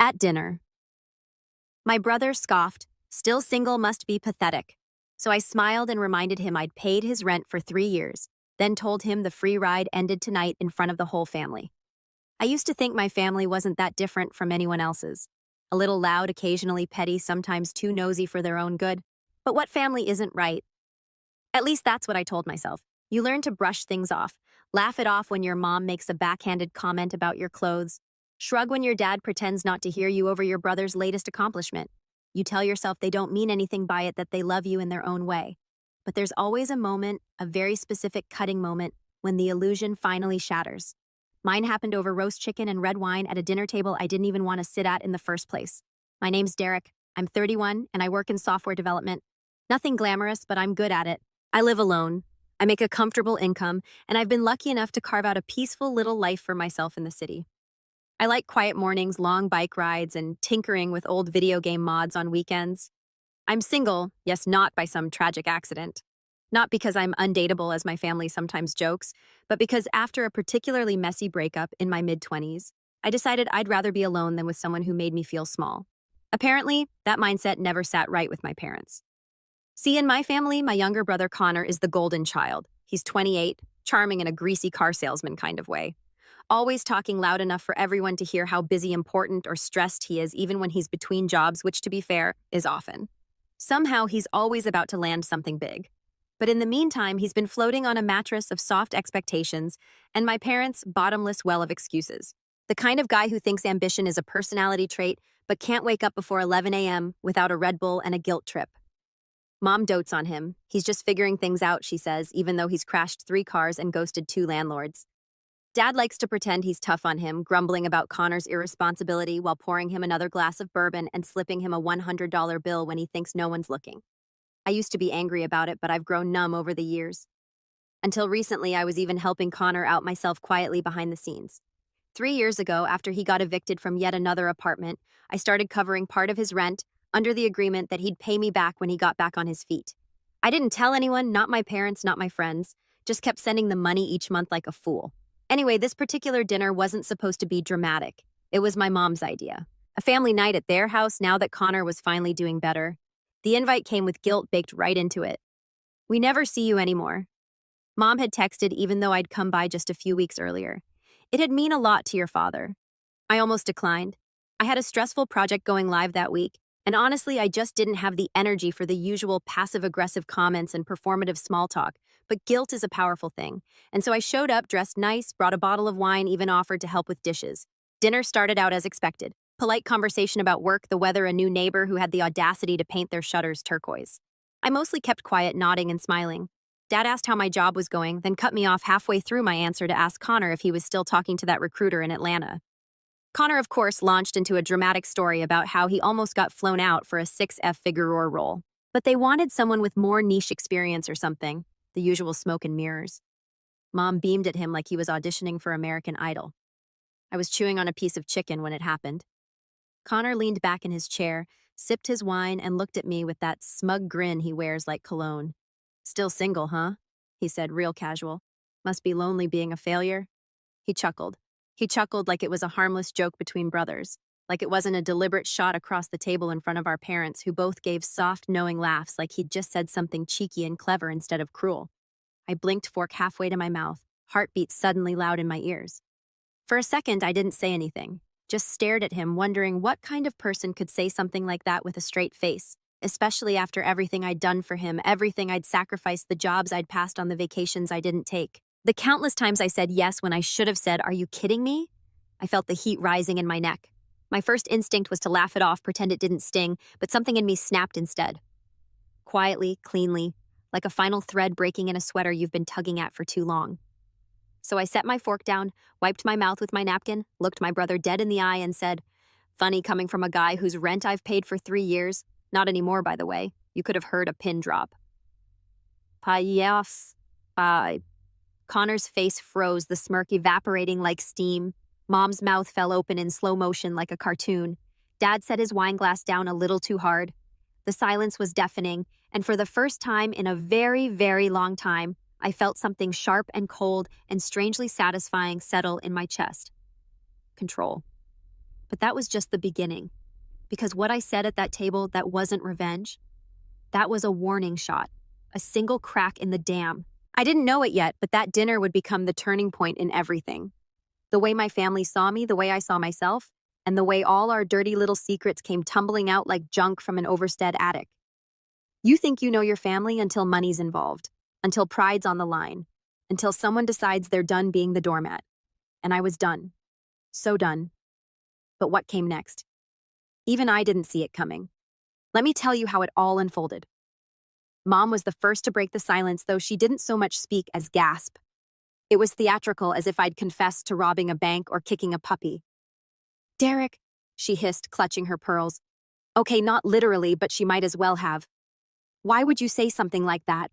At dinner, my brother scoffed, "Still single must be pathetic." So I smiled and reminded him I'd paid his rent for 3 years, then told him the free ride ended tonight in front of the whole family. I used to think my family wasn't that different from anyone else's. A little loud, occasionally petty, sometimes too nosy for their own good. But what family isn't right? At least that's what I told myself. You learn to brush things off, laugh it off when your mom makes a backhanded comment about your clothes, shrug when your dad pretends not to hear you over your brother's latest accomplishment. You tell yourself they don't mean anything by it, that they love you in their own way. But there's always a moment, a very specific cutting moment, when the illusion finally shatters. Mine happened over roast chicken and red wine at a dinner table I didn't even want to sit at in the first place. My name's Derek. I'm 31, and I work in software development. Nothing glamorous, but I'm good at it. I live alone. I make a comfortable income, and I've been lucky enough to carve out a peaceful little life for myself in the city. I like quiet mornings, long bike rides, and tinkering with old video game mods on weekends. I'm single, yes, not by some tragic accident. Not because I'm undateable, as my family sometimes jokes, but because after a particularly messy breakup in my mid-20s, I decided I'd rather be alone than with someone who made me feel small. Apparently, that mindset never sat right with my parents. See, in my family, my younger brother Connor is the golden child. He's 28, charming in a greasy car salesman kind of way. Always talking loud enough for everyone to hear how busy, important, or stressed he is, even when he's between jobs, which, to be fair, is often. Somehow, he's always about to land something big. But in the meantime, he's been floating on a mattress of soft expectations and my parents' bottomless well of excuses. The kind of guy who thinks ambition is a personality trait, but can't wake up before 11 a.m. without a Red Bull and a guilt trip. Mom dotes on him. He's just figuring things out, she says, even though he's crashed 3 cars and ghosted 2 landlords. Dad likes to pretend he's tough on him, grumbling about Connor's irresponsibility while pouring him another glass of bourbon and slipping him a $100 bill when he thinks no one's looking. I used to be angry about it, but I've grown numb over the years. Until recently, I was even helping Connor out myself quietly behind the scenes. 3 years ago, after he got evicted from yet another apartment, I started covering part of his rent under the agreement that he'd pay me back when he got back on his feet. I didn't tell anyone, not my parents, not my friends, just kept sending the money each month like a fool. Anyway, this particular dinner wasn't supposed to be dramatic. It was my mom's idea. A family night at their house now that Connor was finally doing better. The invite came with guilt baked right into it. "We never see you anymore." Mom had texted even though I'd come by just a few weeks earlier. "It'd mean a lot to your father." I almost declined. I had a stressful project going live that week, and honestly, I just didn't have the energy for the usual passive-aggressive comments and performative small talk. But guilt is a powerful thing, and so I showed up dressed nice, brought a bottle of wine, even offered to help with dishes. Dinner started out as expected. Polite conversation about work, the weather, a new neighbor who had the audacity to paint their shutters turquoise. I mostly kept quiet, nodding and smiling. Dad asked how my job was going, then cut me off halfway through my answer to ask Connor if he was still talking to that recruiter in Atlanta. Connor, of course, launched into a dramatic story about how he almost got flown out for a 6F figuror role. But they wanted someone with more niche experience or something. The usual smoke and mirrors. Mom beamed at him like he was auditioning for American Idol. I was chewing on a piece of chicken when it happened. Connor leaned back in his chair, sipped his wine, and looked at me with that smug grin he wears like cologne. "Still single, huh?" he said, real casual. "Must be lonely being a failure." He chuckled. He chuckled like it was a harmless joke between brothers, like it wasn't a deliberate shot across the table in front of our parents, who both gave soft, knowing laughs like he'd just said something cheeky and clever instead of cruel. I blinked, fork halfway to my mouth, heartbeat suddenly loud in my ears. For a second, I didn't say anything, just stared at him, wondering what kind of person could say something like that with a straight face, especially after everything I'd done for him, everything I'd sacrificed, the jobs I'd passed on, the vacations I didn't take. The countless times I said yes when I should have said, "Are you kidding me?" I felt the heat rising in my neck. My first instinct was to laugh it off, pretend it didn't sting, but something in me snapped instead. Quietly, cleanly, like a final thread breaking in a sweater you've been tugging at for too long. So I set my fork down, wiped my mouth with my napkin, looked my brother dead in the eye, and said, "Funny coming from a guy whose rent I've paid for 3 years. Not anymore, by the way. You could have heard a pin drop." "Yes, bye." Connor's face froze, the smirk evaporating like steam. Mom's mouth fell open in slow motion like a cartoon. Dad set his wine glass down a little too hard. The silence was deafening, and for the first time in a very, very long time, I felt something sharp and cold and strangely satisfying settle in my chest. Control. But that was just the beginning. Because what I said at that table, that wasn't revenge. That was a warning shot. A single crack in the dam. I didn't know it yet, but that dinner would become the turning point in everything. The way my family saw me, the way I saw myself, and the way all our dirty little secrets came tumbling out like junk from an overstead attic. You think you know your family until money's involved, until pride's on the line, until someone decides they're done being the doormat. And I was done. So done. But what came next? Even I didn't see it coming. Let me tell you how it all unfolded. Mom was the first to break the silence, though she didn't so much speak as gasp. It was theatrical, as if I'd confessed to robbing a bank or kicking a puppy. "Derek," she hissed, clutching her pearls. Okay, not literally, but she might as well have. "Why would you say something like that?"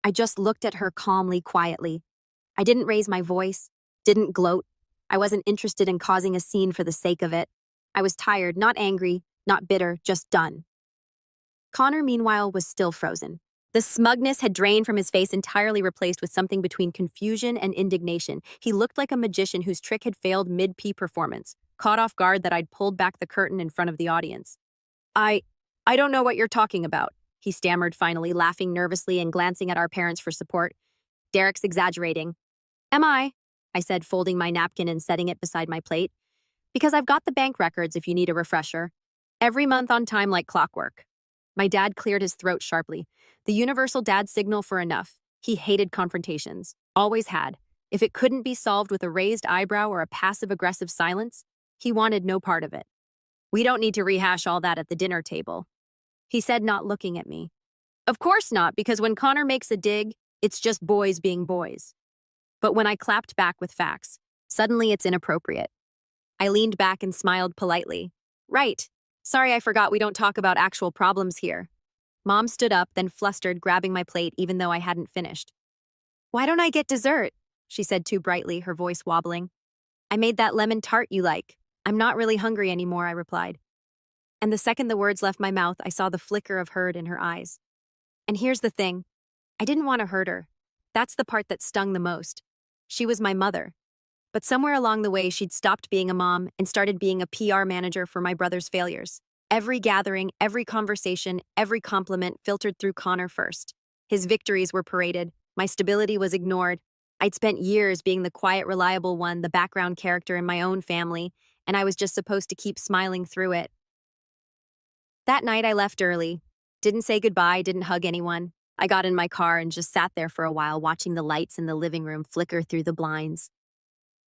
I just looked at her calmly, quietly. I didn't raise my voice, didn't gloat. I wasn't interested in causing a scene for the sake of it. I was tired, not angry, not bitter, just done. Connor, meanwhile, was still frozen. The smugness had drained from his face, entirely replaced with something between confusion and indignation. He looked like a magician whose trick had failed mid-P performance, caught off guard that I'd pulled back the curtain in front of the audience. I don't know what you're talking about," he stammered finally, laughing nervously and glancing at our parents for support. "Derek's exaggerating." "Am I?" I said, folding my napkin and setting it beside my plate. "Because I've got the bank records if you need a refresher. Every month on time like clockwork." My dad cleared his throat sharply. The universal dad signal for enough. He hated confrontations. Always had. If it couldn't be solved with a raised eyebrow or a passive-aggressive silence, he wanted no part of it. "We don't need to rehash all that at the dinner table," he said, not looking at me. "Of course not, because when Connor makes a dig, it's just boys being boys." But when I clapped back with facts, suddenly it's inappropriate. I leaned back and smiled politely. "Right. Sorry, I forgot we don't talk about actual problems here." Mom stood up, then flustered, grabbing my plate even though I hadn't finished. "Why don't I get dessert?" she said too brightly, her voice wobbling. "I made that lemon tart you like. I'm not really hungry anymore," I replied. And the second the words left my mouth, I saw the flicker of hurt in her eyes. And here's the thing. I didn't want to hurt her. That's the part that stung the most. She was my mother. But somewhere along the way, she'd stopped being a mom and started being a PR manager for my brother's failures. Every gathering, every conversation, every compliment filtered through Connor first. His victories were paraded. My stability was ignored. I'd spent years being the quiet, reliable one, the background character in my own family, and I was just supposed to keep smiling through it. That night, I left early. Didn't say goodbye, didn't hug anyone. I got in my car and just sat there for a while, watching the lights in the living room flicker through the blinds.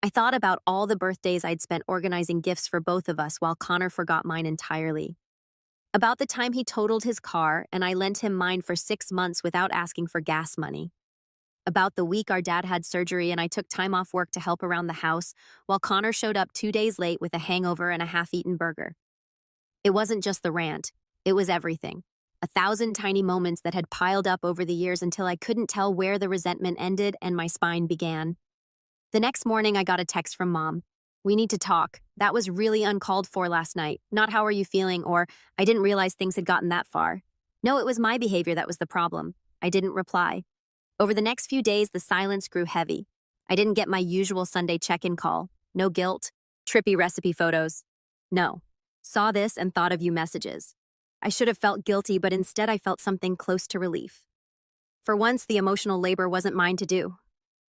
I thought about all the birthdays I'd spent organizing gifts for both of us while Connor forgot mine entirely. About the time he totaled his car and I lent him mine for 6 months without asking for gas money. About the week our dad had surgery and I took time off work to help around the house while Connor showed up 2 days late with a hangover and a half-eaten burger. It wasn't just the rant. It was everything. 1,000 tiny moments that had piled up over the years until I couldn't tell where the resentment ended and my spine began. The next morning, I got a text from Mom. "We need to talk. That was really uncalled for last night. Not how are you feeling, or I didn't realize things had gotten that far." No, it was my behavior that was the problem. I didn't reply. Over the next few days, the silence grew heavy. I didn't get my usual Sunday check-in call. No guilt. Trippy recipe photos. No. Saw this and thought of you messages. I should have felt guilty, but instead I felt something close to relief. For once, the emotional labor wasn't mine to do.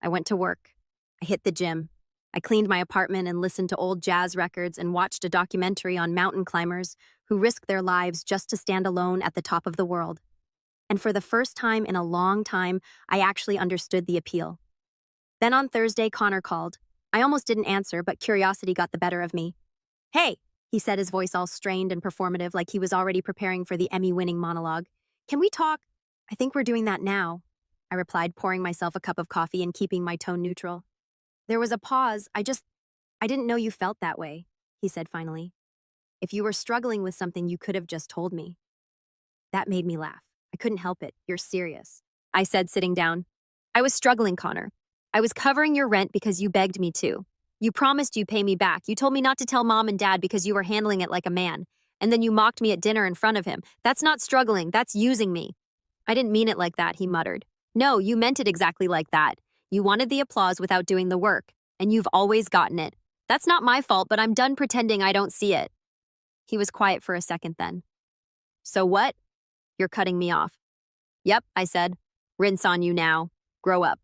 I went to work. I hit the gym. I cleaned my apartment and listened to old jazz records and watched a documentary on mountain climbers who risked their lives just to stand alone at the top of the world. And for the first time in a long time, I actually understood the appeal. Then on Thursday, Connor called. I almost didn't answer, but curiosity got the better of me. "Hey," he said, his voice all strained and performative like he was already preparing for the Emmy-winning monologue. "Can we talk?" "I think we're doing that now," I replied, pouring myself a cup of coffee and keeping my tone neutral. There was a pause. I didn't know you felt that way," he said finally. "If you were struggling with something, you could have just told me." That made me laugh. I couldn't help it. "You're serious," I said, sitting down. "I was struggling, Connor. I was covering your rent because you begged me to. You promised you'd pay me back. You told me not to tell Mom and Dad because you were handling it like a man. And then you mocked me at dinner in front of him. That's not struggling. That's using me." "I didn't mean it like that," he muttered. "No, you meant it exactly like that. You wanted the applause without doing the work, and you've always gotten it. That's not my fault, but I'm done pretending I don't see it. He was quiet for a second then. So what? You're cutting me off. Yep, I said. Rinse on you now. Grow up.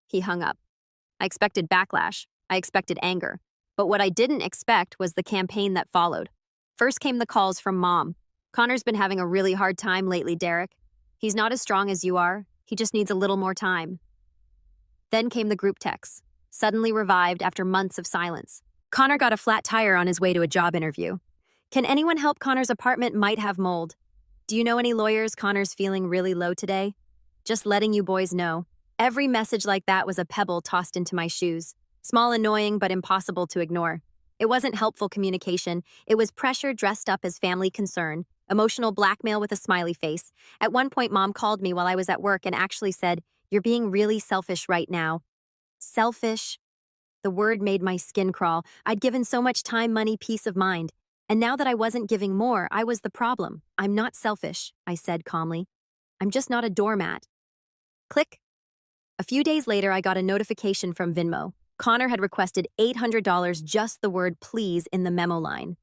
He hung up. I expected backlash. I expected anger. But what I didn't expect was the campaign that followed. First came the calls from Mom. Connor's been having a really hard time lately, Derek. He's not as strong as you are. He just needs a little more time. Then came the group texts, suddenly revived after months of silence. Connor got a flat tire on his way to a job interview. Can anyone help? Connor's apartment might have mold. Do you know any lawyers? Connor's feeling really low today. Just letting you boys know. Every message like that was a pebble tossed into my shoes. Small, annoying, but impossible to ignore. It wasn't helpful communication. It was pressure dressed up as family concern, emotional blackmail with a smiley face. At one point, Mom called me while I was at work and actually said, "You're being really selfish right now." Selfish? The word made my skin crawl. I'd given so much time, money, peace of mind. And now that I wasn't giving more, I was the problem. I'm not selfish, I said calmly. I'm just not a doormat. Click. A few days later, I got a notification from Venmo. Connor had requested $800, just the word please in the memo line.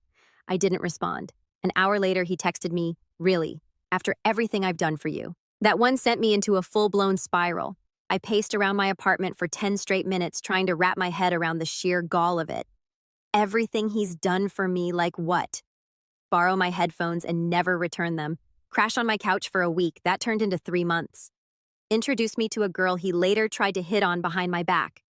I didn't respond. An hour later, he texted me, "Really, after everything I've done for you." That one sent me into a full-blown spiral. I paced around my apartment for 10 straight minutes trying to wrap my head around the sheer gall of it. Everything he's done for me, like what? Borrow my headphones and never return them. Crash on my couch for a week, that turned into 3 months. Introduced me to a girl he later tried to hit on behind my back.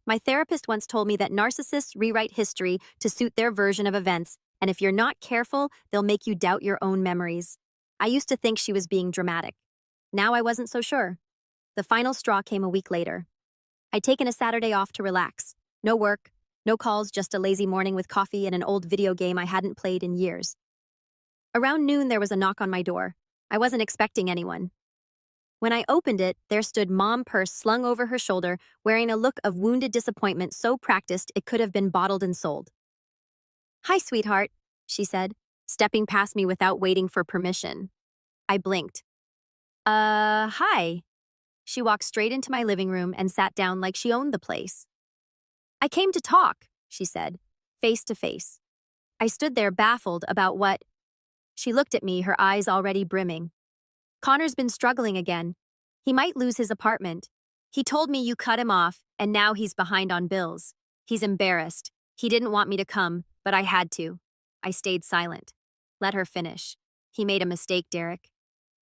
My therapist once told me that narcissists rewrite history to suit their version of events, and if you're not careful, they'll make you doubt your own memories. I used to think she was being dramatic. Now I wasn't so sure. The final straw came a week later. I'd taken a Saturday off to relax. No work, no calls, just a lazy morning with coffee and an old video game I hadn't played in years. Around noon, there was a knock on my door. I wasn't expecting anyone. When I opened it, there stood Mom, purse slung over her shoulder, wearing a look of wounded disappointment so practiced it could have been bottled and sold. "Hi, sweetheart," she said, stepping past me without waiting for permission. I blinked. Hi." She walked straight into my living room and sat down like she owned the place. "I came to talk," she said, face to face. I stood there baffled about what. She looked at me, her eyes already brimming. "Connor's been struggling again. He might lose his apartment. He told me you cut him off, and now he's behind on bills. He's embarrassed. He didn't want me to come, but I had to." I stayed silent. Let her finish. "He made a mistake, Derek.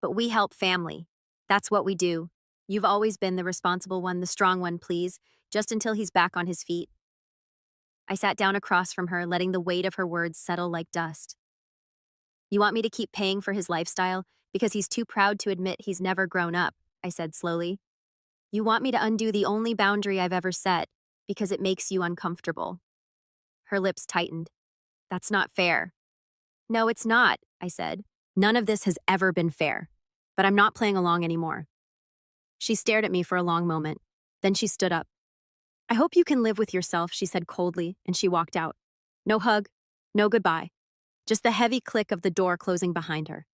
But we help family. That's what we do. You've always been the responsible one, the strong one, please, just until he's back on his feet." I sat down across from her, letting the weight of her words settle like dust. "You want me to keep paying for his lifestyle because he's too proud to admit he's never grown up," I said slowly. "You want me to undo the only boundary I've ever set because it makes you uncomfortable." Her lips tightened. "That's not fair." "No, it's not," I said. "None of this has ever been fair. But I'm not playing along anymore." She stared at me for a long moment. Then she stood up. "I hope you can live with yourself," she said coldly, and she walked out. No hug, no goodbye. Just the heavy click of the door closing behind her.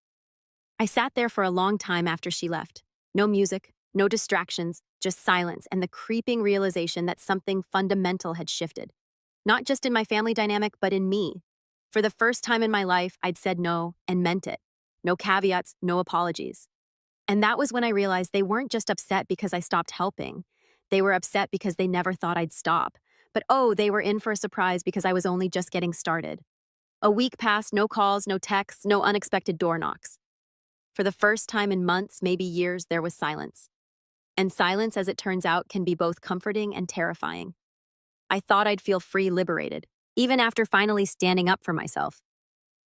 I sat there for a long time after she left. No music, no distractions, just silence and the creeping realization that something fundamental had shifted. Not just in my family dynamic, but in me. For the first time in my life, I'd said no and meant it. No caveats, no apologies. And that was when I realized they weren't just upset because I stopped helping. They were upset because they never thought I'd stop. But they were in for a surprise because I was only just getting started. A week passed, no calls, no texts, no unexpected door knocks. For the first time in months, maybe years, there was silence. And silence, as it turns out, can be both comforting and terrifying. I thought I'd feel free, liberated, even after finally standing up for myself.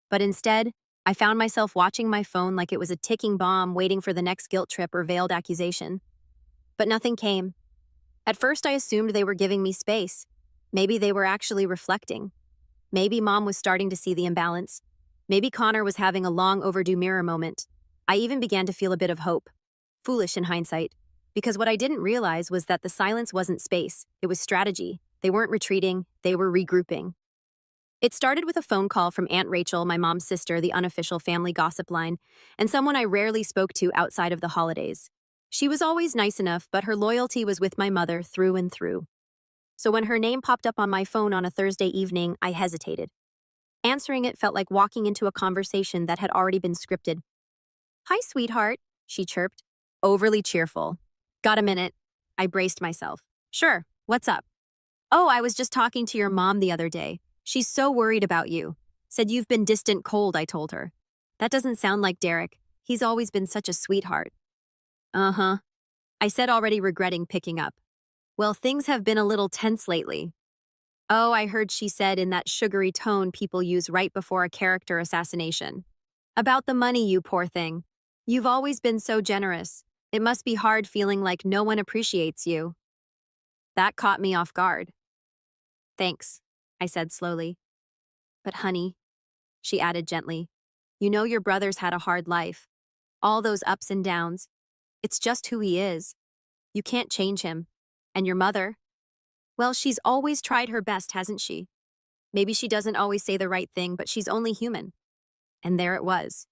But instead, I found myself watching my phone like it was a ticking bomb waiting for the next guilt trip or veiled accusation. But nothing came. At first, I assumed they were giving me space. Maybe they were actually reflecting. Maybe Mom was starting to see the imbalance. Maybe Connor was having a long overdue mirror moment. I even began to feel a bit of hope. Foolish in hindsight. Because what I didn't realize was that the silence wasn't space. It was strategy. They weren't retreating. They were regrouping. It started with a phone call from Aunt Rachel, my mom's sister, the unofficial family gossip line, and someone I rarely spoke to outside of the holidays. She was always nice enough, but her loyalty was with my mother through and through. So when her name popped up on my phone on a Thursday evening, I hesitated. Answering it felt like walking into a conversation that had already been scripted. "Hi, sweetheart," she chirped, overly cheerful. "Got a minute?" I braced myself. "Sure, what's up?" "Oh, I was just talking to your mom the other day. She's so worried about you. Said you've been distant cold," I told her. "That doesn't sound like Derek. He's always been such a sweetheart." "Uh-huh," I said, already regretting picking up. "Well, things have been a little tense lately." "Oh," I heard she said in that sugary tone people use right before a character assassination. "About the money, you poor thing. You've always been so generous. It must be hard feeling like no one appreciates you." That caught me off guard. "Thanks," I said slowly. "But honey," she added gently, "you know your brother's had a hard life. All those ups and downs. It's just who he is. You can't change him. And your mother? Well, she's always tried her best, hasn't she? Maybe she doesn't always say the right thing, but she's only human." And there it was.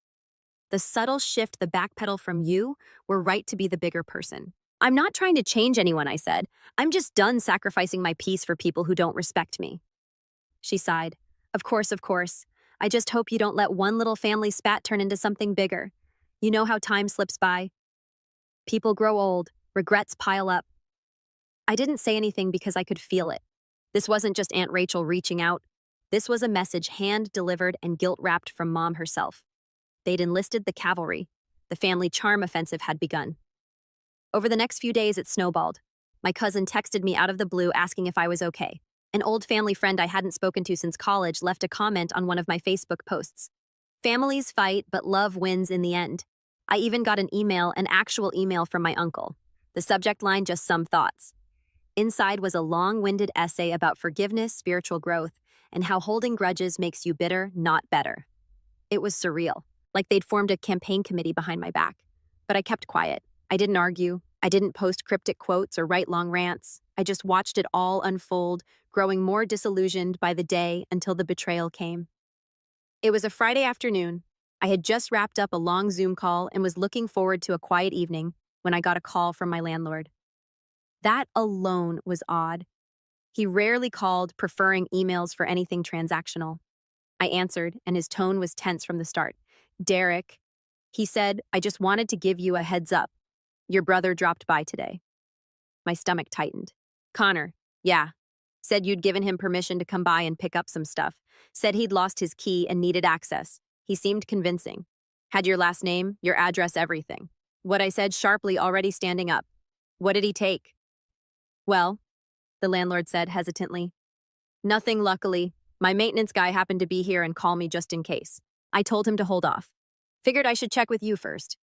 The subtle shift, the backpedal from you, were right to be the bigger person. "I'm not trying to change anyone," I said. "I'm just done sacrificing my peace for people who don't respect me." She sighed. Of course, of course. I just hope you don't let one little family spat turn into something bigger. You know how time slips by. People grow old, regrets pile up." I didn't say anything because I could feel it. This wasn't just Aunt Rachel reaching out. This was a message hand-delivered and guilt-wrapped from Mom herself. They'd enlisted the cavalry. The family charm offensive had begun. Over the next few days, it snowballed. My cousin texted me out of the blue asking if I was okay. An old family friend I hadn't spoken to since college left a comment on one of my Facebook posts. "Families fight, but love wins in the end." I even got an actual email from my uncle. The subject line, just some thoughts. Inside was a long-winded essay about forgiveness, spiritual growth, and how holding grudges makes you bitter, not better. It was surreal, like they'd formed a campaign committee behind my back. But I kept quiet. I didn't argue. I didn't post cryptic quotes or write long rants. I just watched it all unfold, growing more disillusioned by the day until the betrayal came. It was a Friday afternoon. I had just wrapped up a long Zoom call and was looking forward to a quiet evening when I got a call from my landlord. That alone was odd. He rarely called, preferring emails for anything transactional. I answered, and his tone was tense from the start. "Derek," he said, "I just wanted to give you a heads up. Your brother dropped by today." My stomach tightened. "Connor, yeah. Said you'd given him permission to come by and pick up some stuff. Said he'd lost his key and needed access. He seemed convincing. Had your last name, your address, everything." What I said sharply, already standing up. "What did he take?" "Well," the landlord said hesitantly. "Nothing, luckily. My maintenance guy happened to be here and call me just in case. I told him to hold off. Figured I should check with you first."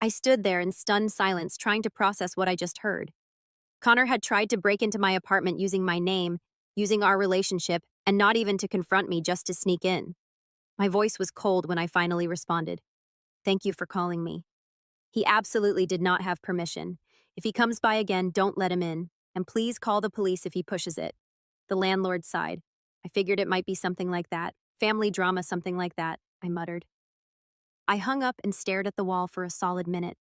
I stood there in stunned silence, trying to process what I just heard. Connor had tried to break into my apartment using my name, using our relationship, and not even to confront me, just to sneak in. My voice was cold when I finally responded. "Thank you for calling me." "He absolutely did not have permission. If he comes by again, don't let him in. And please call the police if he pushes it." The landlord sighed. "I figured it might be something like that. Family drama, something like that," I muttered. I hung up and stared at the wall for a solid minute.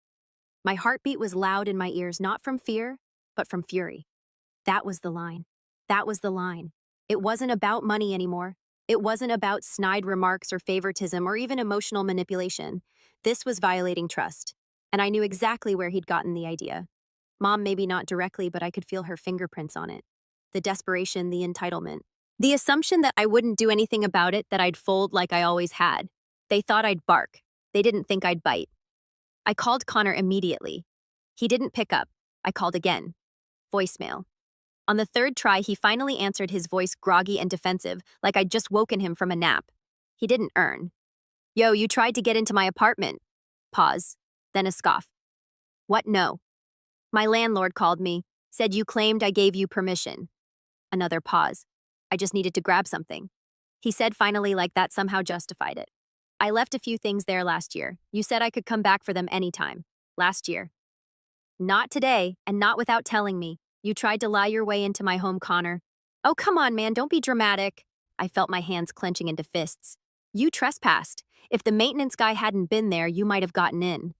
My heartbeat was loud in my ears, not from fear, but from fury. That was the line. That was the line. It wasn't about money anymore. It wasn't about snide remarks or favoritism or even emotional manipulation. This was violating trust. And I knew exactly where he'd gotten the idea. Mom, maybe not directly, but I could feel her fingerprints on it. The desperation, the entitlement. The assumption that I wouldn't do anything about it, that I'd fold like I always had. They thought I'd bark. They didn't think I'd bite. I called Connor immediately. He didn't pick up. I called again. Voicemail. On the third try, he finally answered, his voice groggy and defensive, like I'd just woken him from a nap. He didn't earn. "Yo, you tried to get into my apartment." Pause. Then a scoff. "What, no?" "My landlord called me. Said you claimed I gave you permission." Another pause. "I just needed to grab something." He said finally, like that somehow justified it. "I left a few things there last year. You said I could come back for them anytime. Last year." "Not today, and not without telling me. You tried to lie your way into my home, Connor." "Oh, come on, man, don't be dramatic." I felt my hands clenching into fists. "You trespassed. If the maintenance guy hadn't been there, you might have gotten in."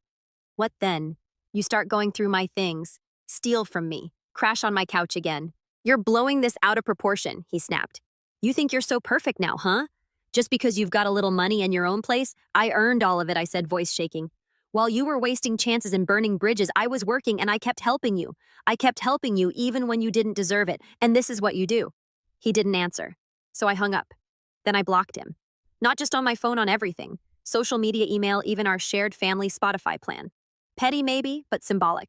"What then? You start going through my things, steal from me, crash on my couch again. You're blowing this out of proportion, he snapped. You think you're so perfect now, huh? Just because you've got a little money and your own place? I earned all of it, I said, voice shaking. While you were wasting chances and burning bridges, I was working and I kept helping you. I kept helping you even when you didn't deserve it, and this is what you do. He didn't answer, so I hung up. Then I blocked him. Not just on my phone, on everything. Social media, email, even our shared family Spotify plan. Petty maybe, but symbolic.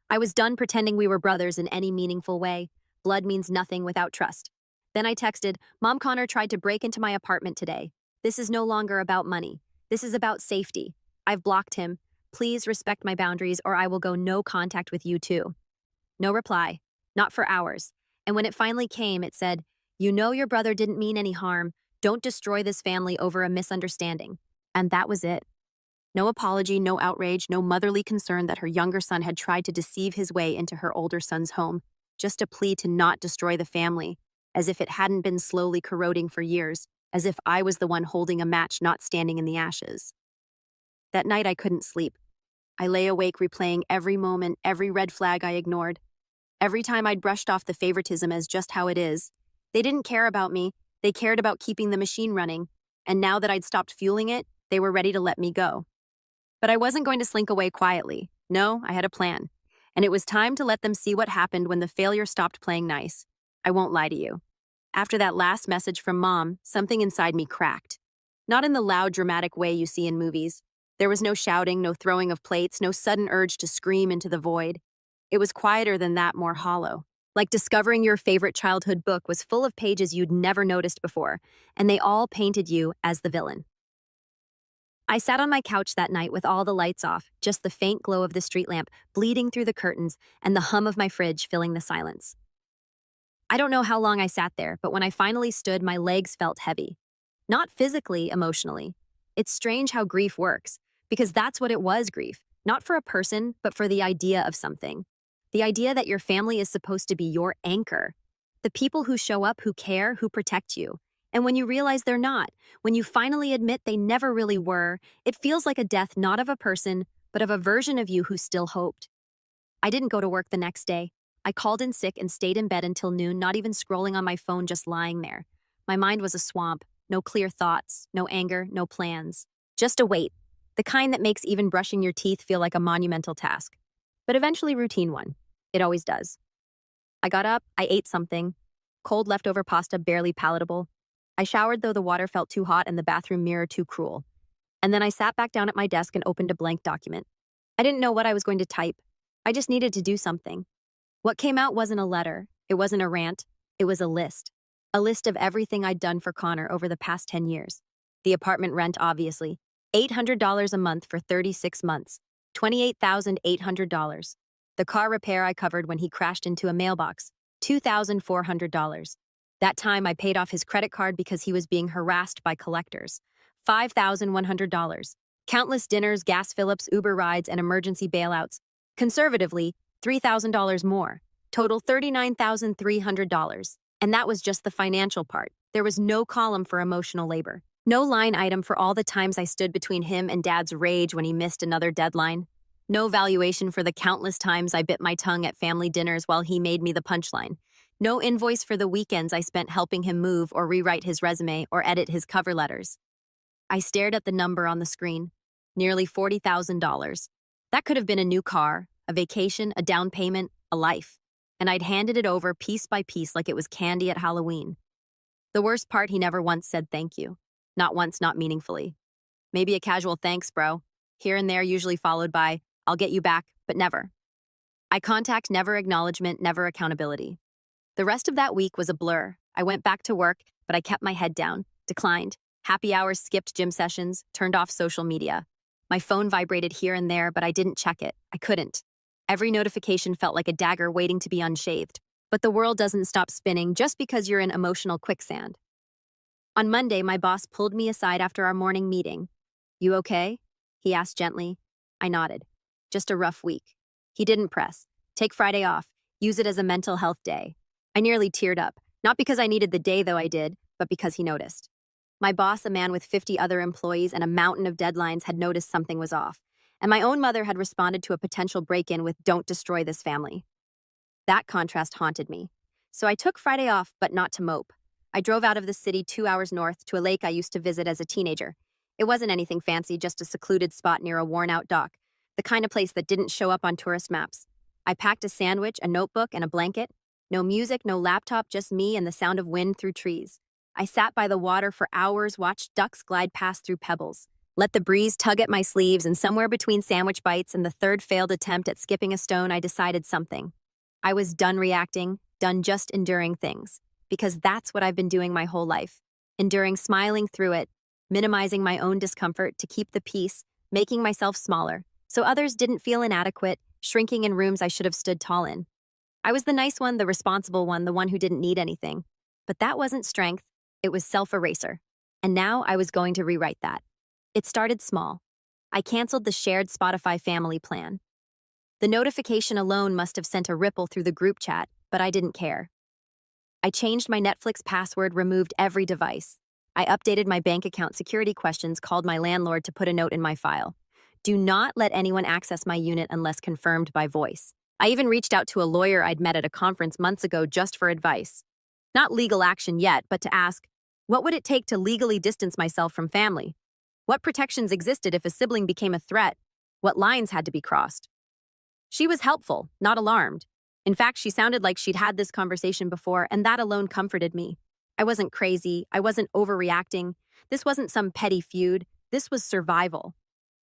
I was done pretending we were brothers in any meaningful way. Blood means nothing without trust. Then I texted, Mom, Connor tried to break into my apartment today. This is no longer about money. This is about safety. I've blocked him. Please respect my boundaries or I will go no contact with you too. No reply. Not for hours. And when it finally came, it said, you know your brother didn't mean any harm. Don't destroy this family over a misunderstanding. And that was it. No apology, no outrage, no motherly concern that her younger son had tried to deceive his way into her older son's home. Just a plea to not destroy the family, as if it hadn't been slowly corroding for years, as if I was the one holding a match not standing in the ashes. That night I couldn't sleep. I lay awake replaying every moment, every red flag I ignored. Every time I'd brushed off the favoritism as just how it is. They didn't care about me, they cared about keeping the machine running, and now that I'd stopped fueling it, they were ready to let me go. But I wasn't going to slink away quietly. No, I had a plan. And it was time to let them see what happened when the failure stopped playing nice. I won't lie to you. After that last message from Mom, something inside me cracked. Not in the loud, dramatic way you see in movies. There was no shouting, no throwing of plates, no sudden urge to scream into the void. It was quieter than that, more hollow. Like discovering your favorite childhood book was full of pages you'd never noticed before, and they all painted you as the villain. I sat on my couch that night with all the lights off, just the faint glow of the street lamp bleeding through the curtains and the hum of my fridge filling the silence. I don't know how long I sat there, but when I finally stood, my legs felt heavy. Not physically, emotionally. It's strange how grief works, because that's what it was, grief. Not for a person, but for the idea of something. The idea that your family is supposed to be your anchor. The people who show up, who care, who protect you. And when you realize they're not, when you finally admit they never really were, it feels like a death not of a person, but of a version of you who still hoped. I didn't go to work the next day. I called in sick and stayed in bed until noon, not even scrolling on my phone, just lying there. My mind was a swamp. No clear thoughts, no anger, no plans. Just a weight, the kind that makes even brushing your teeth feel like a monumental task. But eventually routine one. It always does. I got up, I ate something. Cold leftover pasta, barely palatable. I showered, though the water felt too hot and the bathroom mirror too cruel. And then I sat back down at my desk and opened a blank document. I didn't know what I was going to type. I just needed to do something. What came out wasn't a letter. It wasn't a rant. It was a list. A list of everything I'd done for Connor over the past 10 years. The apartment rent, obviously. $800 a month for 36 months. $28,800. The car repair I covered when he crashed into a mailbox. $2,400. That time I paid off his credit card because he was being harassed by collectors. $5,100. Countless dinners, gas fill-ups, Uber rides, and emergency bailouts. Conservatively, $3,000 more. Total $39,300. And that was just the financial part. There was no column for emotional labor. No line item for all the times I stood between him and Dad's rage when he missed another deadline. No valuation for the countless times I bit my tongue at family dinners while he made me the punchline. No invoice for the weekends I spent helping him move or rewrite his resume or edit his cover letters. I stared at the number on the screen. Nearly $40,000. That could have been a new car, a vacation, a down payment, a life. And I'd handed it over piece by piece like it was candy at Halloween. The worst part, he never once said thank you. Not once, not meaningfully. Maybe a casual thanks, bro. Here and there, usually followed by, I'll get you back, but never. Eye contact, never acknowledgement, never accountability. The rest of that week was a blur. I went back to work, but I kept my head down, declined. Happy hours, skipped gym sessions, turned off social media. My phone vibrated here and there, but I didn't check it. I couldn't. Every notification felt like a dagger waiting to be unshathed. But the world doesn't stop spinning just because you're in emotional quicksand. On Monday, my boss pulled me aside after our morning meeting. You okay? He asked gently. I nodded. Just a rough week. He didn't press. Take Friday off. Use it as a mental health day. I nearly teared up. Not because I needed the day, though I did, but because he noticed. My boss, a man with 50 other employees and a mountain of deadlines, had noticed something was off. And my own mother had responded to a potential break-in with, "Don't destroy this family." That contrast haunted me. So I took Friday off, but not to mope. I drove out of the city 2 hours north to a lake I used to visit as a teenager. It wasn't anything fancy, just a secluded spot near a worn-out dock, the kind of place that didn't show up on tourist maps. I packed a sandwich, a notebook, and a blanket. No music, no laptop, just me and the sound of wind through trees. I sat by the water for hours, watched ducks glide past through pebbles, let the breeze tug at my sleeves, and somewhere between sandwich bites and the third failed attempt at skipping a stone, I decided something. I was done reacting, done just enduring things, because that's what I've been doing my whole life. Enduring, smiling through it, minimizing my own discomfort to keep the peace, making myself smaller, so others didn't feel inadequate, shrinking in rooms I should have stood tall in. I was the nice one, the responsible one, the one who didn't need anything. But that wasn't strength, it was self-eraser. And now I was going to rewrite that. It started small. I canceled the shared Spotify family plan. The notification alone must have sent a ripple through the group chat, but I didn't care. I changed my Netflix password, removed every device. I updated my bank account security questions, called my landlord to put a note in my file. Do not let anyone access my unit unless confirmed by voice. I even reached out to a lawyer I'd met at a conference months ago just for advice. Not legal action yet, but to ask, what would it take to legally distance myself from family? What protections existed if a sibling became a threat? What lines had to be crossed? She was helpful, not alarmed. In fact, she sounded like she'd had this conversation before, and that alone comforted me. I wasn't crazy. I wasn't overreacting. This wasn't some petty feud. This was survival.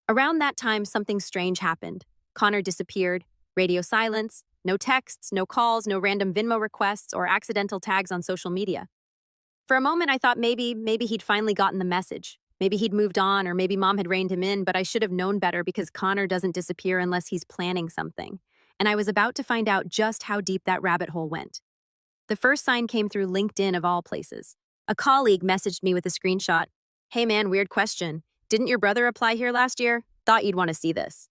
Around that time, something strange happened. Connor disappeared. Radio silence. No texts, no calls, no random Venmo requests or accidental tags on social media. For a moment, I thought maybe he'd finally gotten the message. Maybe he'd moved on, or maybe mom had reined him in, but I should have known better because Connor doesn't disappear unless he's planning something. And I was about to find out just how deep that rabbit hole went. The first sign came through LinkedIn of all places. A colleague messaged me with a screenshot. Hey man, weird question. Didn't your brother apply here last year? Thought you'd want to see this.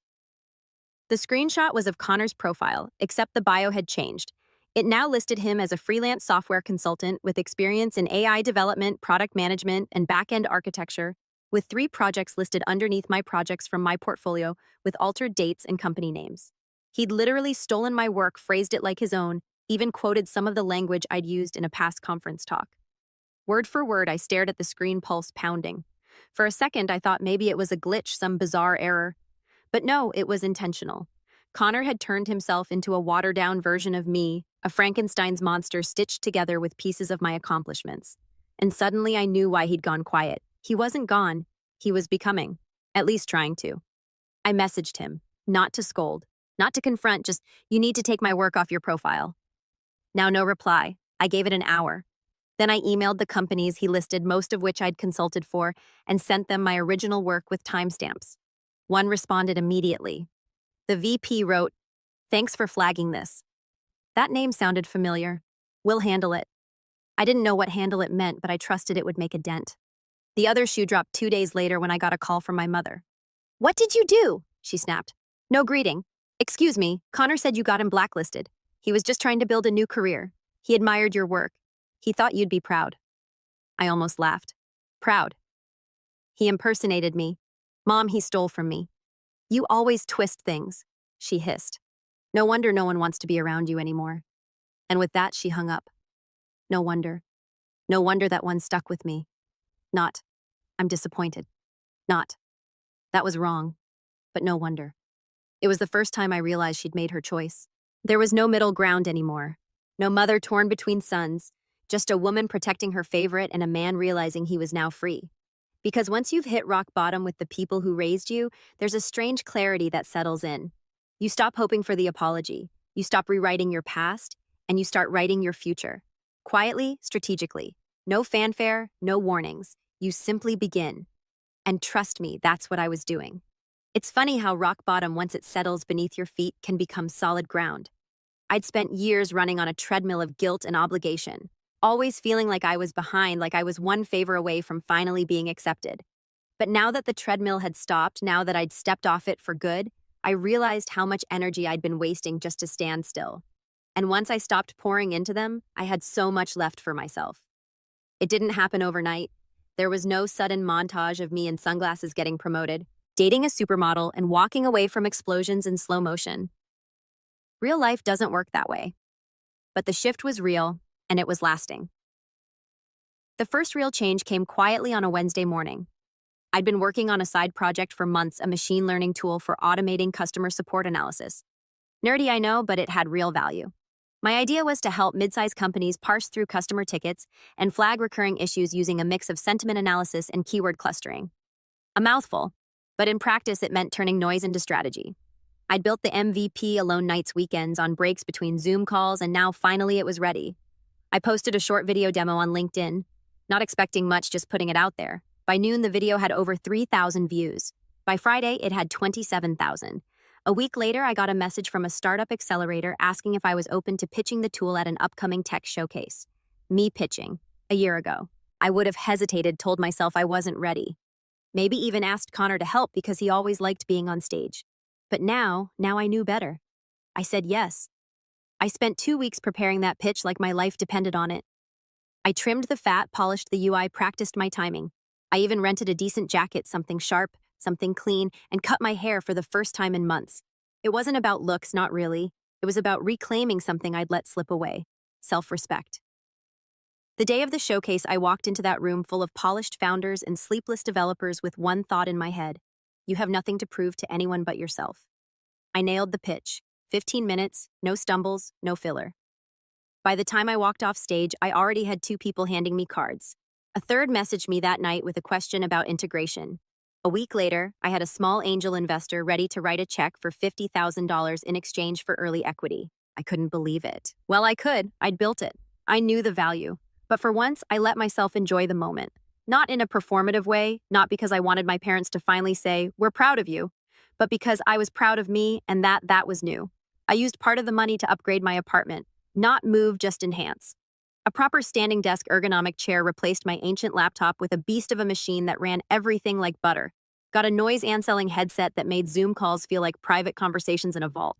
The screenshot was of Connor's profile, except the bio had changed. It now listed him as a freelance software consultant with experience in AI development, product management, and back-end architecture, with 3 projects listed underneath my projects from my portfolio with altered dates and company names. He'd literally stolen my work, phrased it like his own, even quoted some of the language I'd used in a past conference talk. Word for word, I stared at the screen, pulse pounding. For a second, I thought maybe it was a glitch, some bizarre error. But no, it was intentional. Connor had turned himself into a watered-down version of me, a Frankenstein's monster stitched together with pieces of my accomplishments. And suddenly I knew why he'd gone quiet. He wasn't gone. He was becoming. At least trying to. I messaged him, not to scold, not to confront, just, you need to take my work off your profile. Now no reply. I gave it an hour. Then I emailed the companies he listed, most of which I'd consulted for, and sent them my original work with timestamps. One responded immediately. The VP wrote, "Thanks for flagging this." That name sounded familiar. "We'll handle it." I didn't know what handle it meant, but I trusted it would make a dent. The other shoe dropped 2 days later when I got a call from my mother. "What did you do?" she snapped. "No greeting. Excuse me, Connor said you got him blacklisted. He was just trying to build a new career. He admired your work. He thought you'd be proud." I almost laughed. Proud. He impersonated me. "Mom, he stole from me." "You always twist things," she hissed. "No wonder no one wants to be around you anymore." And with that, she hung up. No wonder. No wonder that one stuck with me. Not, "I'm disappointed." Not, "That was wrong." But no wonder. It was the first time I realized she'd made her choice. There was no middle ground anymore. No mother torn between sons. Just a woman protecting her favorite and a man realizing he was now free. Because once you've hit rock bottom with the people who raised you, there's a strange clarity that settles in. You stop hoping for the apology. You stop rewriting your past, and you start writing your future. Quietly, strategically. No fanfare, no warnings. You simply begin. And trust me, that's what I was doing. It's funny how rock bottom, once it settles beneath your feet, can become solid ground. I'd spent years running on a treadmill of guilt and obligation, always feeling like I was behind, like I was one favor away from finally being accepted. But now that the treadmill had stopped, now that I'd stepped off it for good, I realized how much energy I'd been wasting just to stand still. And once I stopped pouring into them, I had so much left for myself. It didn't happen overnight. There was no sudden montage of me in sunglasses getting promoted, dating a supermodel, and walking away from explosions in slow motion. Real life doesn't work that way. But the shift was real. and it was lasting. The first real change came quietly on a Wednesday morning. I'd been working on a side project for months, a machine learning tool for automating customer support analysis. Nerdy, I know, but it had real value. My idea was to help mid-sized companies parse through customer tickets and flag recurring issues using a mix of sentiment analysis and keyword clustering. A mouthful, but in practice it meant turning noise into strategy. I'd built the MVP alone nights weekends on breaks between Zoom calls, and now finally it was ready. I posted a short video demo on LinkedIn, not expecting much, just putting it out there. By noon, the video had over 3,000 views. By Friday, it had 27,000. A week later, I got a message from a startup accelerator asking if I was open to pitching the tool at an upcoming tech showcase. Me pitching. A year ago. I would have hesitated, told myself I wasn't ready. Maybe even asked Connor to help because he always liked being on stage. But now I knew better. I said yes. I spent 2 weeks preparing that pitch like my life depended on it. I trimmed the fat, polished the UI, practiced my timing. I even rented a decent jacket, something sharp, something clean, and cut my hair for the first time in months. It wasn't about looks, not really. It was about reclaiming something I'd let slip away. Self-respect. The day of the showcase, I walked into that room full of polished founders and sleepless developers with one thought in my head. You have nothing to prove to anyone but yourself. I nailed the pitch. 15 minutes, no stumbles, no filler. By the time I walked off stage, I already had 2 people handing me cards. A third messaged me that night with a question about integration. A week later, I had a small angel investor ready to write a check for $50,000 in exchange for early equity. I couldn't believe it. Well, I could. I'd built it. I knew the value. But for once, I let myself enjoy the moment. Not in a performative way, not because I wanted my parents to finally say, "We're proud of you," but because I was proud of me, and that was new. I used part of the money to upgrade my apartment. Not move, just enhance. A proper standing desk ergonomic chair replaced my ancient laptop with a beast of a machine that ran everything like butter. Got a noise-canceling headset that made Zoom calls feel like private conversations in a vault.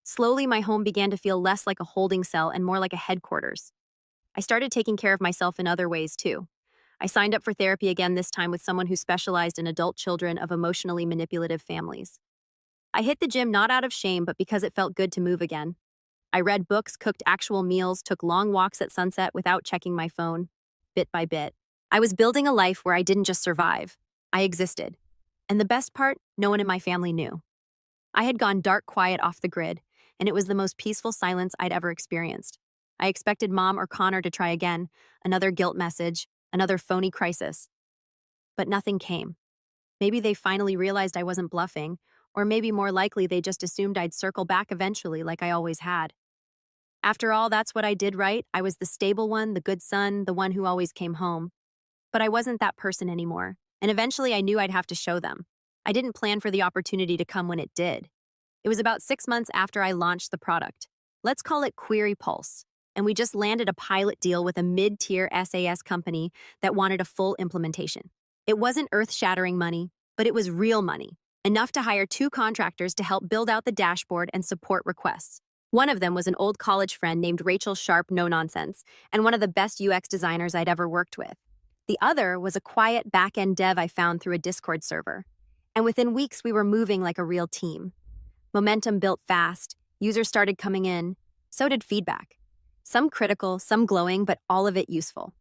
Slowly, my home began to feel less like a holding cell and more like a headquarters. I started taking care of myself in other ways, too. I signed up for therapy again, this time with someone who specialized in adult children of emotionally manipulative families. I hit the gym not out of shame, but because it felt good to move again. I read books, cooked actual meals, took long walks at sunset without checking my phone, bit by bit. I was building a life where I didn't just survive, I existed. And the best part, no one in my family knew. I had gone dark quiet off the grid, and it was the most peaceful silence I'd ever experienced. I expected Mom or Connor to try again, another guilt message, another phony crisis. But nothing came. Maybe they finally realized I wasn't bluffing, or maybe more likely they just assumed I'd circle back eventually like I always had. After all, that's what I did, right? I was the stable one, the good son, the one who always came home. But I wasn't that person anymore, and eventually I knew I'd have to show them. I didn't plan for the opportunity to come when it did. It was about 6 months after I launched the product. Let's call it Query Pulse, and we just landed a pilot deal with a mid-tier SaaS company that wanted a full implementation. It wasn't earth-shattering money, but it was real money, enough to hire 2 contractors to help build out the dashboard and support requests. One of them was an old college friend named Rachel Sharp, no nonsense, and one of the best UX designers I'd ever worked with. The other was a quiet back-end dev I found through a Discord server. And within weeks, we were moving like a real team. Momentum built fast, users started coming in, so did feedback. Some critical, some glowing, but all of it useful.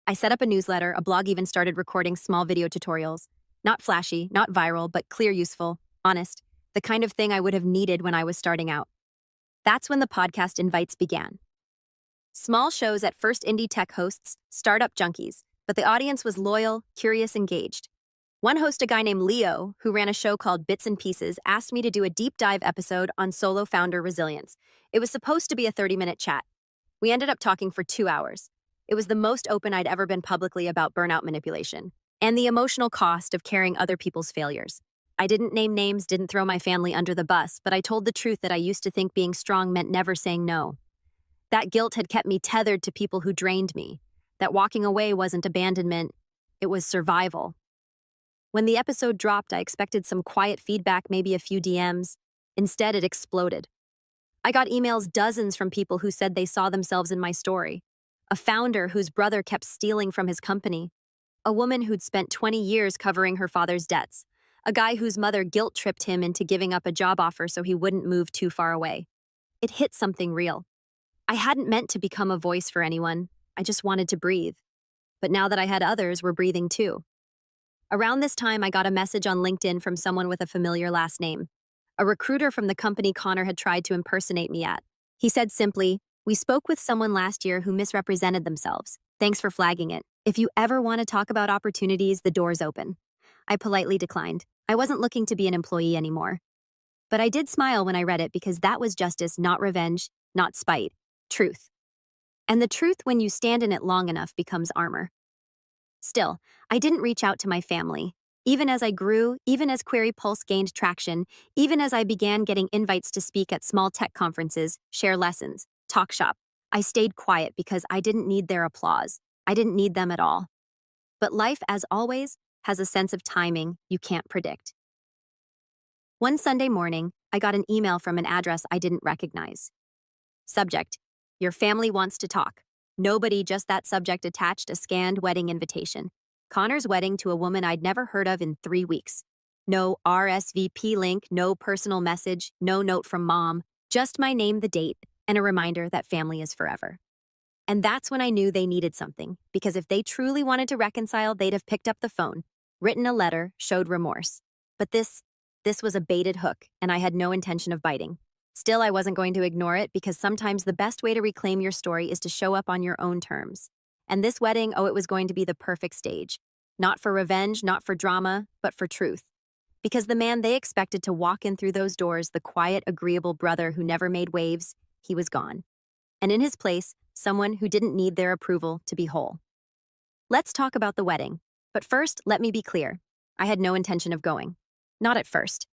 I set up a newsletter, a blog, even started recording small video tutorials. Not flashy, not viral, but clear, useful, honest, the kind of thing I would have needed when I was starting out. That's when the podcast invites began. Small shows at first, indie tech hosts, startup junkies, but the audience was loyal, curious, engaged. One host, a guy named Leo, who ran a show called Bits and Pieces, asked me to do a deep dive episode on solo founder resilience. It was supposed to be a 30-minute chat. We ended up talking for 2 hours. It was the most open I'd ever been publicly about burnout manipulation and the emotional cost of carrying other people's failures. I didn't name names, didn't throw my family under the bus, but I told the truth that I used to think being strong meant never saying no. That guilt had kept me tethered to people who drained me. That walking away wasn't abandonment, it was survival. When the episode dropped, I expected some quiet feedback, maybe a few DMs. Instead, it exploded. I got emails, dozens, from people who said they saw themselves in my story. A founder whose brother kept stealing from his company. A woman who'd spent 20 years covering her father's debts. A guy whose mother guilt-tripped him into giving up a job offer so he wouldn't move too far away. It hit something real. I hadn't meant to become a voice for anyone. I just wanted to breathe. But now that I had others were breathing too. Around this time, I got a message on LinkedIn from someone with a familiar last name. A recruiter from the company Connor had tried to impersonate me at. He said simply, "We spoke with someone last year who misrepresented themselves. Thanks for flagging it. If you ever want to talk about opportunities, the door's open." I politely declined. I wasn't looking to be an employee anymore. But I did smile when I read it because that was justice, not revenge, not spite. Truth. And the truth, when you stand in it long enough, becomes armor. Still, I didn't reach out to my family. Even as I grew, even as Query Pulse gained traction, even as I began getting invites to speak at small tech conferences, share lessons, talk shop, I stayed quiet because I didn't need their applause. I didn't need them at all. But life, as always, has a sense of timing you can't predict. One Sunday morning, I got an email from an address I didn't recognize. Subject: Your family wants to talk. Nobody, just that subject attached a scanned wedding invitation. Connor's wedding to a woman I'd never heard of in 3 weeks. No RSVP link, no personal message, no note from mom, just my name, the date, and a reminder that family is forever. And that's when I knew they needed something, because if they truly wanted to reconcile, they'd have picked up the phone, written a letter, showed remorse. But this was a baited hook, and I had no intention of biting. Still, I wasn't going to ignore it because sometimes the best way to reclaim your story is to show up on your own terms. And this wedding, it was going to be the perfect stage. Not for revenge, not for drama, but for truth. Because the man they expected to walk in through those doors, the quiet, agreeable brother who never made waves, he was gone. And in his place, someone who didn't need their approval to be whole. Let's talk about the wedding. But first, let me be clear. I had no intention of going. Not at first.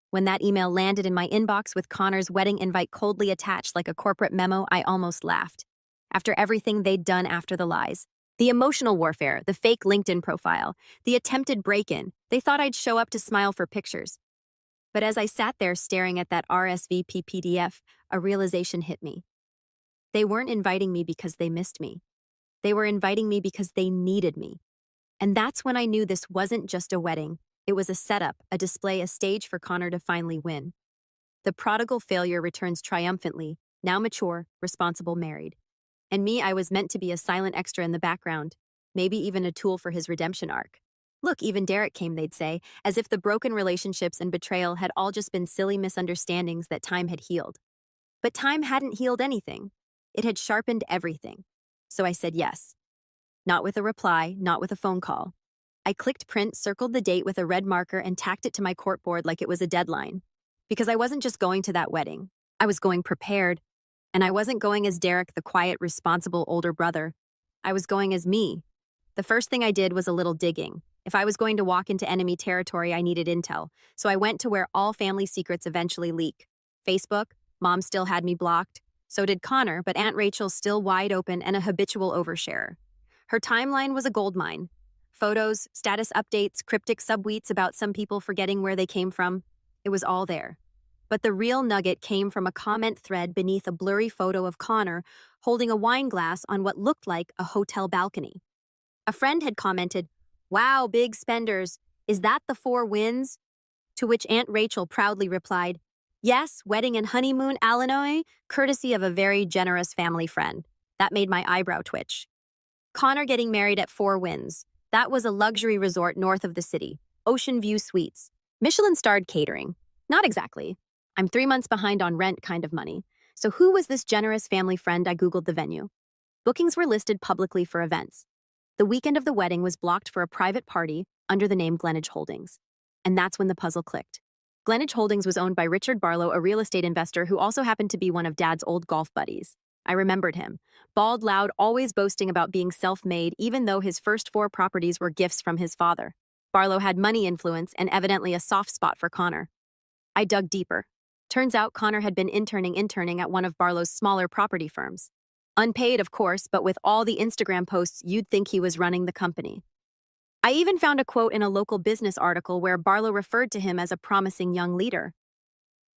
When that email landed in my inbox with Connor's wedding invite coldly attached like a corporate memo, I almost laughed. After everything they'd done after the lies, the emotional warfare, the fake LinkedIn profile, the attempted break-in, they thought I'd show up to smile for pictures. But as I sat there staring at that RSVP PDF, a realization hit me. They weren't inviting me because they missed me. They were inviting me because they needed me. And that's when I knew this wasn't just a wedding. It was a setup, a display, a stage for Connor to finally win. The prodigal failure returns triumphantly, now mature, responsible, married. And me, I was meant to be a silent extra in the background, maybe even a tool for his redemption arc. Look, even Derek came, they'd say, as if the broken relationships and betrayal had all just been silly misunderstandings that time had healed. But time hadn't healed anything. It had sharpened everything. So I said yes. Not with a reply, not with a phone call. I clicked print, circled the date with a red marker, and tacked it to my court board like it was a deadline. Because I wasn't just going to that wedding. I was going prepared. And I wasn't going as Derek, the quiet, responsible older brother. I was going as me. The first thing I did was a little digging. If I was going to walk into enemy territory, I needed intel. So I went to where all family secrets eventually leak. Facebook, mom still had me blocked. So did Connor, but Aunt Rachel still wide open and a habitual oversharer. Her timeline was a goldmine. Photos, status updates, cryptic subtweets about some people forgetting where they came from. It was all there. But the real nugget came from a comment thread beneath a blurry photo of Connor holding a wine glass on what looked like a hotel balcony. A friend had commented, "Wow, big spenders. Is that the 4 Winds?" To which Aunt Rachel proudly replied, "Yes, wedding and honeymoon, Illinois, courtesy of a very generous family friend." That made my eyebrow twitch. Connor getting married at 4 Winds. That was a luxury resort north of the city. Ocean View Suites. Michelin-starred catering. Not exactly. I'm 3 months behind on rent kind of money. So who was this generous family friend? I Googled the venue. Bookings were listed publicly for events. The weekend of the wedding was blocked for a private party under the name Glenage Holdings. And that's when the puzzle clicked. Glenage Holdings was owned by Richard Barlow, a real estate investor who also happened to be one of Dad's old golf buddies. I remembered him. Bald, loud, always boasting about being self-made, even though his first 4 properties were gifts from his father. Barlow had money influence and evidently a soft spot for Connor. I dug deeper. Turns out Connor had been interning at one of Barlow's smaller property firms. Unpaid, of course, but with all the Instagram posts, you'd think he was running the company. I even found a quote in a local business article where Barlow referred to him as a promising young leader.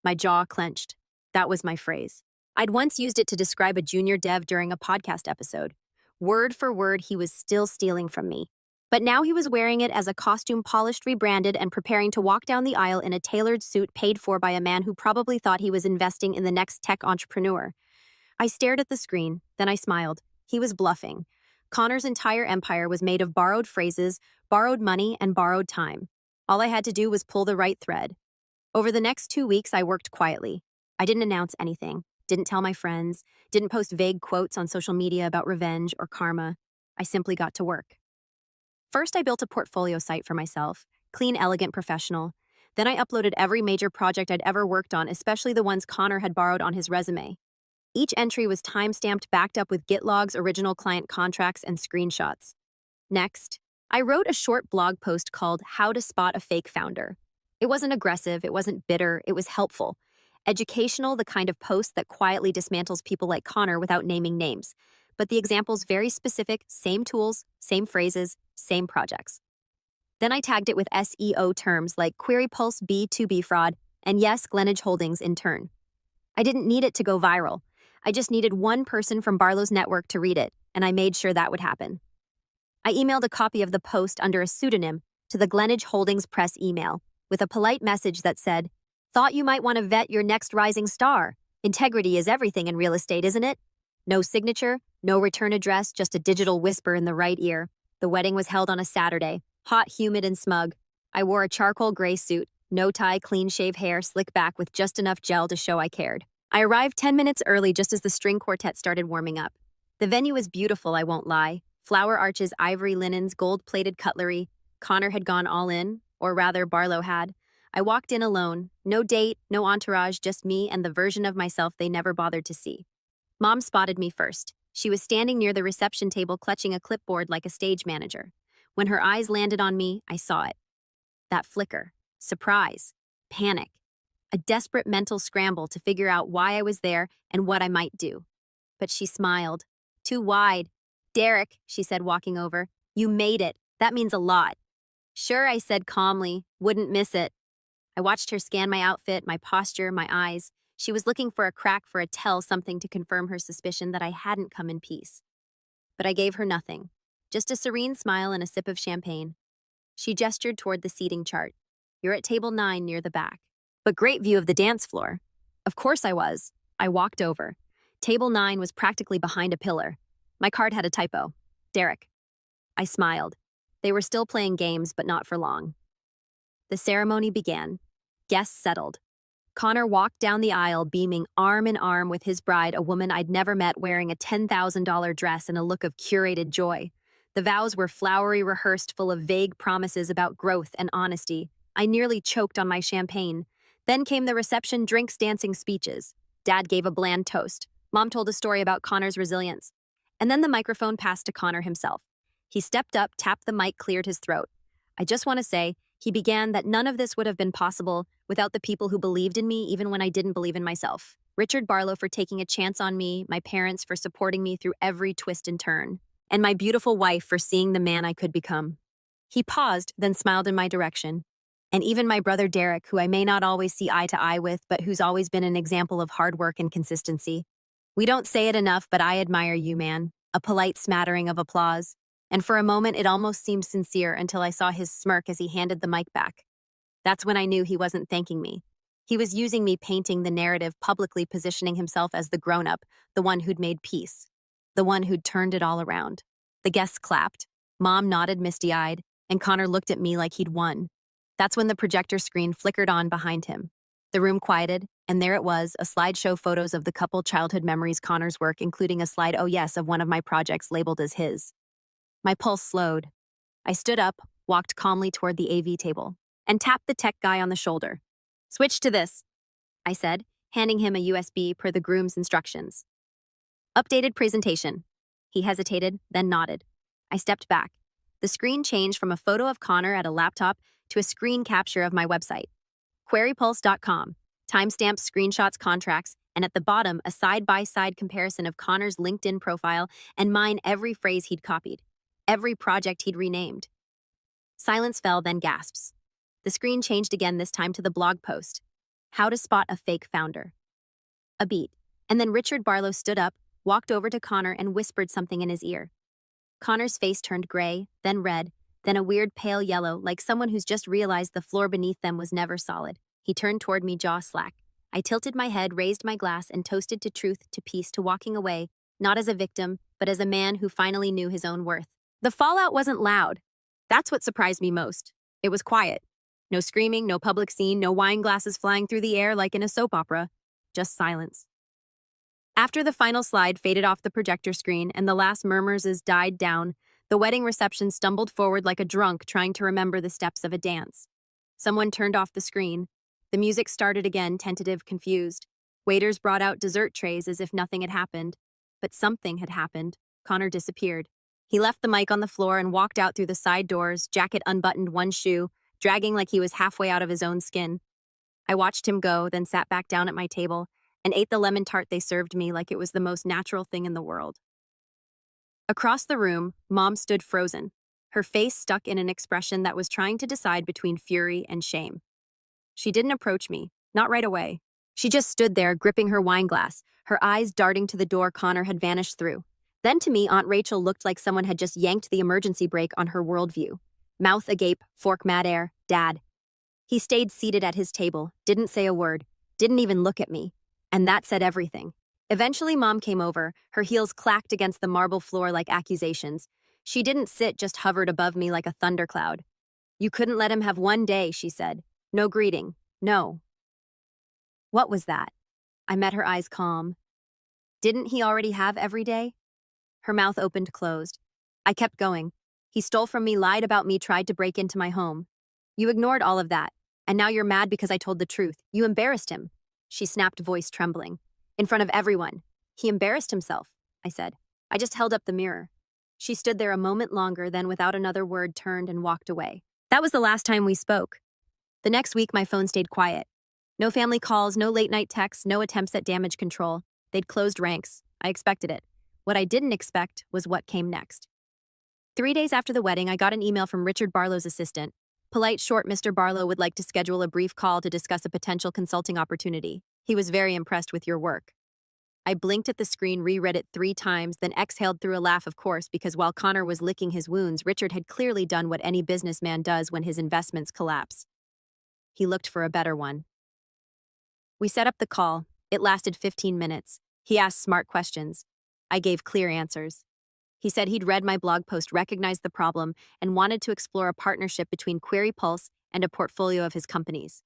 My jaw clenched. That was my phrase. I'd once used it to describe a junior dev during a podcast episode. Word for word, he was still stealing from me. But now he was wearing it as a costume, polished, rebranded, and preparing to walk down the aisle in a tailored suit paid for by a man who probably thought he was investing in the next tech entrepreneur. I stared at the screen, then I smiled. He was bluffing. Connor's entire empire was made of borrowed phrases, borrowed money, and borrowed time. All I had to do was pull the right thread. Over the next 2 weeks, I worked quietly. I didn't announce anything, didn't tell my friends, didn't post vague quotes on social media about revenge or karma. I simply got to work. First, I built a portfolio site for myself, clean, elegant, professional. Then I uploaded every major project I'd ever worked on, especially the ones Connor had borrowed on his resume. Each entry was time-stamped, backed up with Git logs, original client contracts, and screenshots. Next, I wrote a short blog post called How to Spot a Fake Founder. It wasn't aggressive, it wasn't bitter, it was helpful. Educational, the kind of post that quietly dismantles people like Connor without naming names. But the examples very specific, same tools, same phrases, same projects. Then I tagged it with SEO terms like Query Pulse B2B fraud, and yes, Glenage Holdings in turn. I didn't need it to go viral. I just needed one person from Barlow's network to read it, and I made sure that would happen. I emailed a copy of the post under a pseudonym to the Glenage Holdings press email with a polite message that said, "Thought you might want to vet your next rising star. Integrity is everything in real estate, isn't it?" No signature, no return address, just a digital whisper in the right ear. The wedding was held on a Saturday, hot, humid, and smug. I wore a charcoal gray suit, no tie, clean-shave hair, slick back with just enough gel to show I cared. I arrived 10 minutes early just as the string quartet started warming up. The venue was beautiful, I won't lie. Flower arches, ivory linens, gold-plated cutlery. Connor had gone all in, or rather, Barlow had. I walked in alone. No date, no entourage, just me and the version of myself they never bothered to see. Mom spotted me first. She was standing near the reception table clutching a clipboard like a stage manager. When her eyes landed on me, I saw it. That flicker. Surprise. Panic. A desperate mental scramble to figure out why I was there and what I might do. But she smiled. Too wide. "Derek," she said, walking over, "you made it. That means a lot." "Sure," I said calmly. "Wouldn't miss it." I watched her scan my outfit, my posture, my eyes. She was looking for a crack, for a tell, something to confirm her suspicion that I hadn't come in peace. But I gave her nothing. Just a serene smile and a sip of champagne. She gestured toward the seating chart. "You're at table 9 near the back." "But great view of the dance floor." Of course I was. I walked over. Table 9 was practically behind a pillar. My card had a typo. Derek. I smiled. They were still playing games, but not for long. The ceremony began. Guests settled. Connor walked down the aisle, beaming arm in arm with his bride, a woman I'd never met, wearing a $10,000 dress and a look of curated joy. The vows were flowery, rehearsed, full of vague promises about growth and honesty. I nearly choked on my champagne. Then came the reception, drinks, dancing, speeches. Dad gave a bland toast. Mom told a story about Connor's resilience. And then the microphone passed to Connor himself. He stepped up, tapped the mic, cleared his throat. I just want to say, he began that none of this would have been possible without the people who believed in me even when I didn't believe in myself. Richard Barlow for taking a chance on me, my parents for supporting me through every twist and turn, and my beautiful wife for seeing the man I could become. He paused, then smiled in my direction. And even my brother Derek, who I may not always see eye to eye with, but who's always been an example of hard work and consistency. "We don't say it enough, but I admire you, man." A polite smattering of applause. And for a moment, it almost seemed sincere until I saw his smirk as he handed the mic back. That's when I knew he wasn't thanking me. He was using me, painting the narrative, publicly positioning himself as the grown-up, the one who'd made peace, the one who'd turned it all around. The guests clapped. Mom nodded misty-eyed, and Connor looked at me like he'd won. That's when the projector screen flickered on behind him. The room quieted, and there it was, a slideshow, photos of the couple, childhood memories, Connor's work, including a slide, oh yes, of one of my projects labeled as his. My pulse slowed. I stood up, walked calmly toward the AV table, and tapped the tech guy on the shoulder. "Switch to this," I said, handing him a USB per the groom's instructions. "Updated presentation." He hesitated, then nodded. I stepped back. The screen changed from a photo of Connor at a laptop to a screen capture of my website. QueryPulse.com, timestamps, screenshots, contracts, and at the bottom, a side-by-side comparison of Connor's LinkedIn profile and mine, every phrase he'd copied, every project he'd renamed. Silence fell, then gasps. The screen changed again, this time to the blog post. How to spot a fake founder. A beat, and then Richard Barlow stood up, walked over to Connor, and whispered something in his ear. Connor's face turned gray, then red, then a weird pale yellow, like someone who's just realized the floor beneath them was never solid. He turned toward me, jaw slack. I tilted my head, raised my glass, and toasted to truth, to peace, to walking away, not as a victim, but as a man who finally knew his own worth. The fallout wasn't loud. That's what surprised me most. It was quiet. No screaming, no public scene, no wine glasses flying through the air like in a soap opera. Just silence. After the final slide faded off the projector screen and the last murmurs died down, the wedding reception stumbled forward like a drunk trying to remember the steps of a dance. Someone turned off the screen. The music started again, tentative, confused. Waiters brought out dessert trays as if nothing had happened. But something had happened. Connor disappeared. He left the mic on the floor and walked out through the side doors, jacket unbuttoned, one shoe, dragging like he was halfway out of his own skin. I watched him go, then sat back down at my table and ate the lemon tart they served me like it was the most natural thing in the world. Across the room, Mom stood frozen, her face stuck in an expression that was trying to decide between fury and shame. She didn't approach me, not right away. She just stood there, gripping her wine glass, her eyes darting to the door Connor had vanished through. Then to me, Aunt Rachel looked like someone had just yanked the emergency brake on her worldview. Mouth agape, fork mad air, Dad. He stayed seated at his table, didn't say a word, didn't even look at me. And that said everything. Eventually, Mom came over, her heels clacked against the marble floor like accusations. She didn't sit, just hovered above me like a thundercloud. You couldn't let him have one day, she said. No greeting. No. What was that? I met her eyes calm. Didn't he already have every day? Her mouth opened, closed. I kept going. He stole from me, lied about me, tried to break into my home. You ignored all of that, and now you're mad because I told the truth. You embarrassed him. She snapped, voice trembling. In front of everyone. He embarrassed himself, I said. I just held up the mirror. She stood there a moment longer, then without another word turned and walked away. That was the last time we spoke. The next week, my phone stayed quiet. No family calls, no late-night texts, no attempts at damage control. They'd closed ranks. I expected it. What I didn't expect was what came next. 3 days after the wedding, I got an email from Richard Barlow's assistant. Polite, short, Mr. Barlow would like to schedule a brief call to discuss a potential consulting opportunity. He was very impressed with your work. I blinked at the screen, reread it 3 times, then exhaled through a laugh, of course, because while Connor was licking his wounds, Richard had clearly done what any businessman does when his investments collapse. He looked for a better one. We set up the call. It lasted 15 minutes. He asked smart questions. I gave clear answers. He said he'd read my blog post, recognized the problem, and wanted to explore a partnership between Query Pulse and a portfolio of his companies.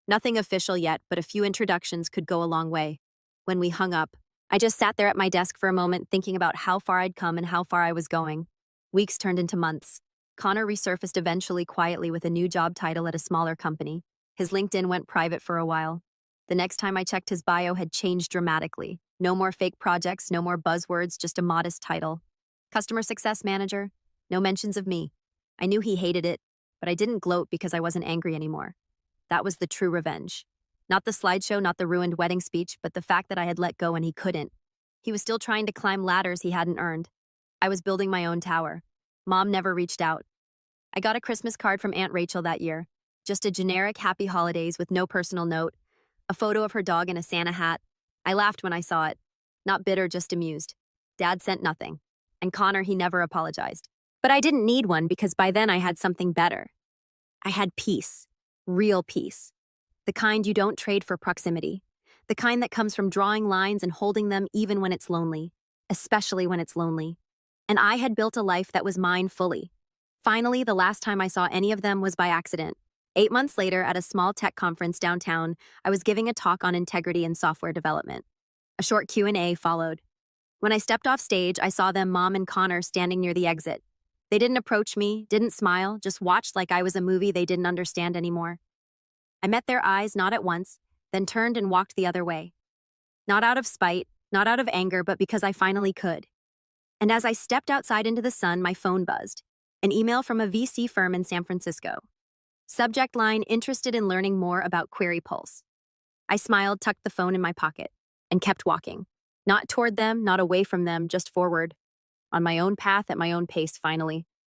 Nothing official yet, but a few introductions could go a long way. When we hung up, I just sat there at my desk for a moment, thinking about how far I'd come and how far I was going. Weeks turned into months. Connor resurfaced eventually, quietly, with a new job title at a smaller company. His LinkedIn went private for a while. The next time I checked, his bio had changed dramatically. No more fake projects, no more buzzwords, just a modest title. Customer Success Manager. No mentions of me. I knew he hated it, but I didn't gloat because I wasn't angry anymore. That was the true revenge. Not the slideshow, not the ruined wedding speech, but the fact that I had let go and he couldn't. He was still trying to climb ladders he hadn't earned. I was building my own tower. Mom never reached out. I got a Christmas card from Aunt Rachel that year. Just a generic happy holidays with no personal note. A photo of her dog in a Santa hat. I laughed when I saw it. Not bitter, just amused. Dad sent nothing. And Connor, he never apologized. But I didn't need one because by then I had something better. I had peace. Real peace. The kind you don't trade for proximity. The kind that comes from drawing lines and holding them even when it's lonely. Especially when it's lonely. And I had built a life that was mine fully. Finally, the last time I saw any of them was by accident. 8 months later, at a small tech conference downtown, I was giving a talk on integrity in software development. A short Q&A followed. When I stepped off stage, I saw them, Mom and Connor, standing near the exit. They didn't approach me, didn't smile, just watched like I was a movie they didn't understand anymore. I met their eyes, not at once, then turned and walked the other way. Not out of spite, not out of anger, but because I finally could. And as I stepped outside into the sun, my phone buzzed. An email from a VC firm in San Francisco. Subject line, interested in learning more about Query Pulse. I smiled, tucked the phone in my pocket, and kept walking. Not toward them, not away from them, just forward. On my own path, at my own pace, finally.